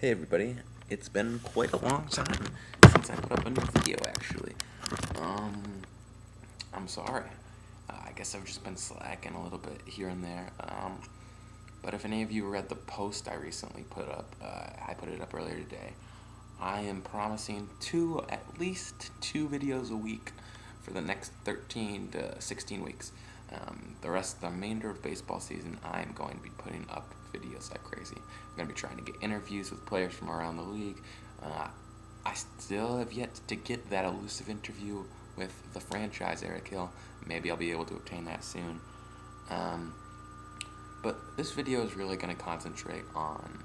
Hey everybody, it's been quite a long time since I put up a new video actually. Um, I'm sorry. I guess I've just been slacking a little bit here and there. But if any of you read the post I recently put up, I put it up earlier today. I am promising at least two videos a week for the next 13 to 16 weeks. The remainder of baseball season, I'm going to be putting up videos like crazy. I'm going to be trying to get interviews with players from around the league. I still have yet to get that elusive interview with the franchise Eric Hill. Maybe I'll be able to obtain that soon. But this video is really going to concentrate on,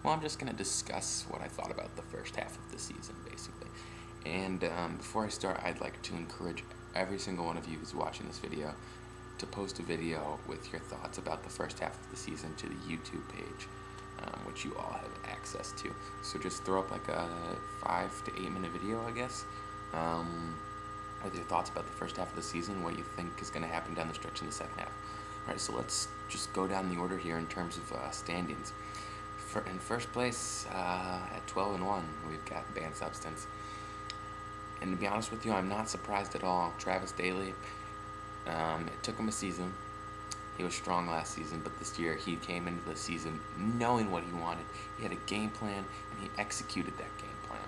well, I'm just going to discuss what I thought about the first half of the season, basically. And before I start, I'd like to encourage every single one of you who's watching this video to post a video with your thoughts about the first half of the season to the YouTube page, which you all have access to. So just throw up like a 5 to 8 minute video, I guess, with your thoughts about the first half of the season, what you think is going to happen down the stretch in the second half. Alright, so let's just go down the order here in terms of standings. In first place, at 12-1, we've got Banned Substance. And to be honest with you, I'm not surprised at all. Travis Daly, it took him a season. He was strong last season, but this year he came into the season knowing what he wanted. He had a game plan, and he executed that game plan.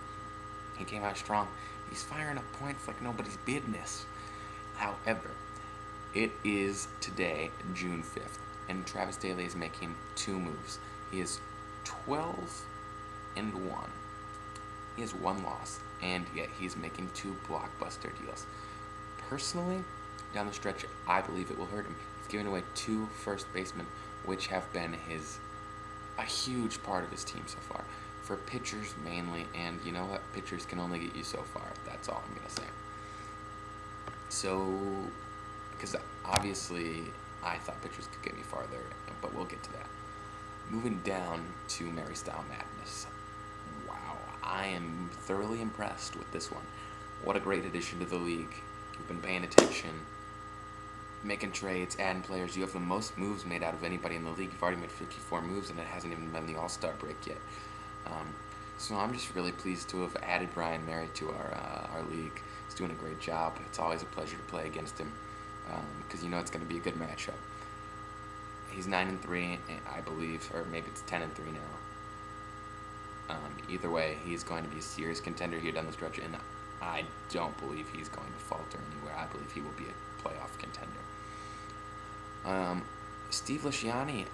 He came out strong. He's firing up points like nobody's business. However, it is today, June 5th, and Travis Daly is making two moves. He is 12-1. He has one loss, and yet he's making two blockbuster deals. Personally, down the stretch, I believe it will hurt him. He's given away two first basemen, which have been a huge part of his team so far. For pitchers mainly, and you know what? Pitchers can only get you so far. That's all I'm going to say. So, because obviously I thought pitchers could get me farther, but we'll get to that. Moving down to Mary Style Madness. Wow, I am thoroughly impressed with this one. What a great addition to the league. You've been paying attention, making trades, adding players. You have the most moves made out of anybody in the league. You've already made 54 moves, and it hasn't even been the All-Star break yet. So I'm just really pleased to have added Brian Mary to our league. He's doing a great job. It's always a pleasure to play against him, because you know it's going to be a good matchup. He's 9-3, I believe, or maybe it's 10-3 now. Either way, he's going to be a serious contender here down the stretch, and I don't believe he's going to falter anywhere. I believe he will be a playoff contender. Steve Lisciani,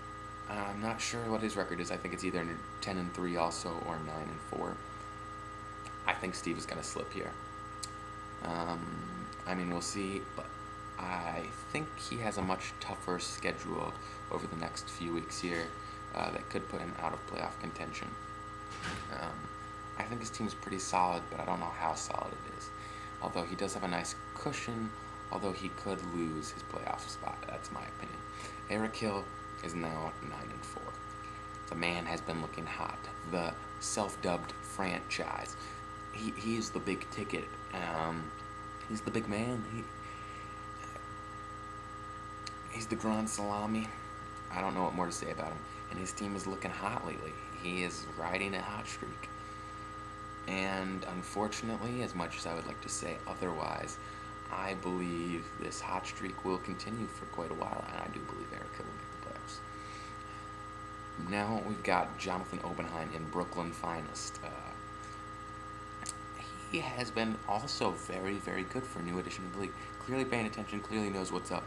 I'm not sure what his record is. I think it's either 10-3 also or 9-4. I think Steve is going to slip here. I mean, we'll see, but I think he has a much tougher schedule over the next few weeks here that could put him out of playoff contention. I think his team's pretty solid, but I don't know how solid it is. Although he does have a nice cushion, although he could lose his playoff spot. That's my opinion. Eric Hill is now 9-4. The man has been looking hot. The self-dubbed franchise. He's the big ticket. He's the big man. He's the Grand Salami. I don't know what more to say about him. And his team is looking hot lately. He is riding a hot streak. And unfortunately, as much as I would like to say otherwise, I believe this hot streak will continue for quite a while, and I do believe Eric Hill will make the playoffs. Now we've got Jonathan Oppenheim in Brooklyn Finest. He has been also very, very good for a new addition to the league. Clearly paying attention, clearly knows what's up.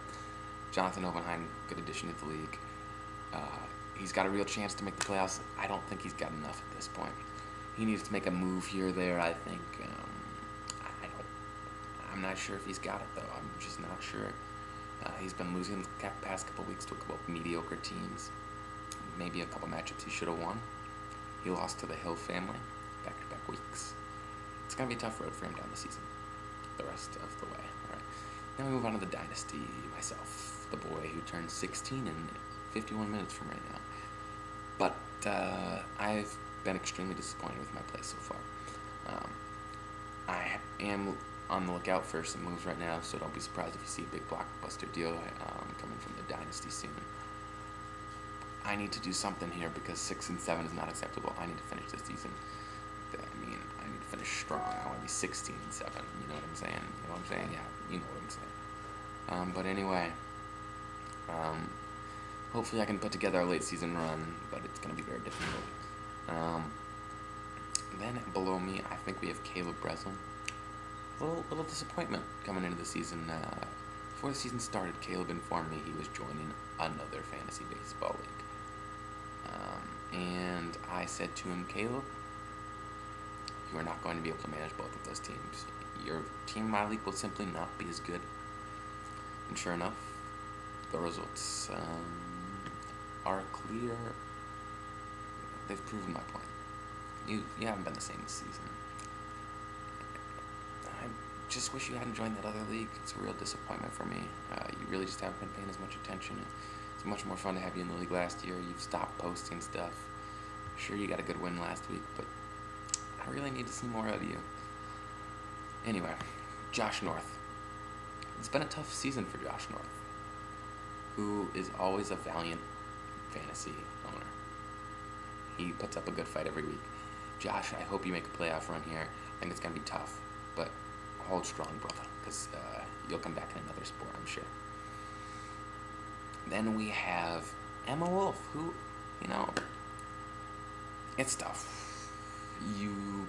Jonathan Oppenheim, good addition to the league. He's got a real chance to make the playoffs. I don't think he's got enough at this point. He needs to make a move here or there, I think. I'm not sure if he's got it, though. I'm just not sure. He's been losing the past couple weeks to a couple of mediocre teams. Maybe a couple matchups he should have won. He lost to the Hill family back-to-back weeks. It's going to be a tough road for him down the season, the rest of the way. All right. Now we move on to the Dynasty, myself, the boy who turned 16 in 51 minutes from right now. But I've been extremely disappointed with my play so far. I am on the lookout for some moves right now, so don't be surprised if you see a big blockbuster deal coming from the Dynasty soon. I need to do something here because 6-7 is not acceptable. I need to finish this season. I mean, I need to finish strong. I want to be 16-7. You know what I'm saying? You know what I'm saying? Yeah, you know what I'm saying. But anyway, hopefully I can put together a late season run, but it's going to be very difficult. Then below me, I think we have Caleb Breslin. Little disappointment coming into the season. Before the season started, Caleb informed me he was joining another fantasy baseball league. And I said to him, Caleb, you are not going to be able to manage both of those teams. Your team in my league will simply not be as good. And sure enough, the results are clear. They've proven my point. You haven't been the same this season. I just wish you hadn't joined that other league. It's a real disappointment for me. You really just haven't been paying as much attention. It's much more fun to have you in the league last year. You've stopped posting stuff. Sure, you got a good win last week, but I really need to see more of you. Anyway, Josh North. It's been a tough season for Josh North, who is always a valiant fantasy owner. He puts up a good fight every week. Josh, I hope you make a playoff run here. I think it's going to be tough, but hold strong, brother, because you'll come back in another sport, I'm sure. Then we have Emma Wolf, who, it's tough.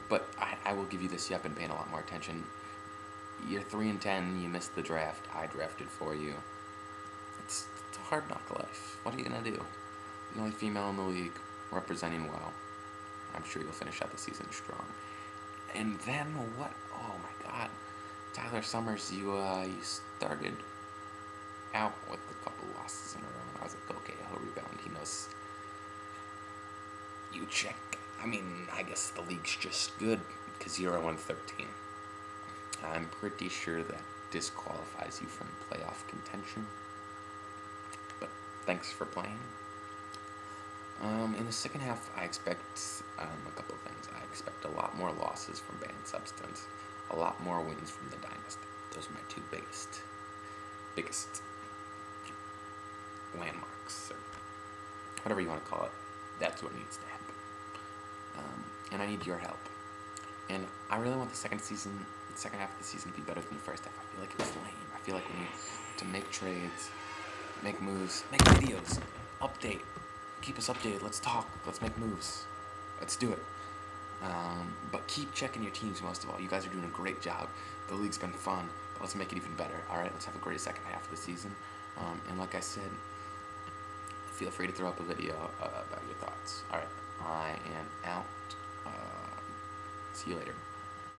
But I will give you this. You have been paying a lot more attention. You're 3-10. You missed the draft. I drafted for you. It's a hard knock life. What are you gonna do? The only female in the league, representing well. I'm sure you'll finish out the season strong. And then what? Oh my God, Tyler Summers. You started out with a couple losses in a row, and I was like, okay, he'll rebound. He knows. You check. I mean, I guess the league's just good because 0-13. I'm pretty sure that disqualifies you from playoff contention. But thanks for playing. In the second half, I expect a couple of things. I expect a lot more losses from Banned Substance, a lot more wins from the Dynasty. Those are my two biggest landmarks, or whatever you want to call it. That's what needs to happen. And I need your help. And I really want the second half of the season to be better than the first half. I feel like it was lame. I feel like we need to make trades, make moves, make videos, update, keep us updated. Let's talk. Let's make moves. Let's do it. But keep checking your teams most of all. You guys are doing a great job. The league's been fun, but let's make it even better. All right, let's have a great second half of the season. And like I said, feel free to throw up a video about your thoughts. All right, I am out. See you later.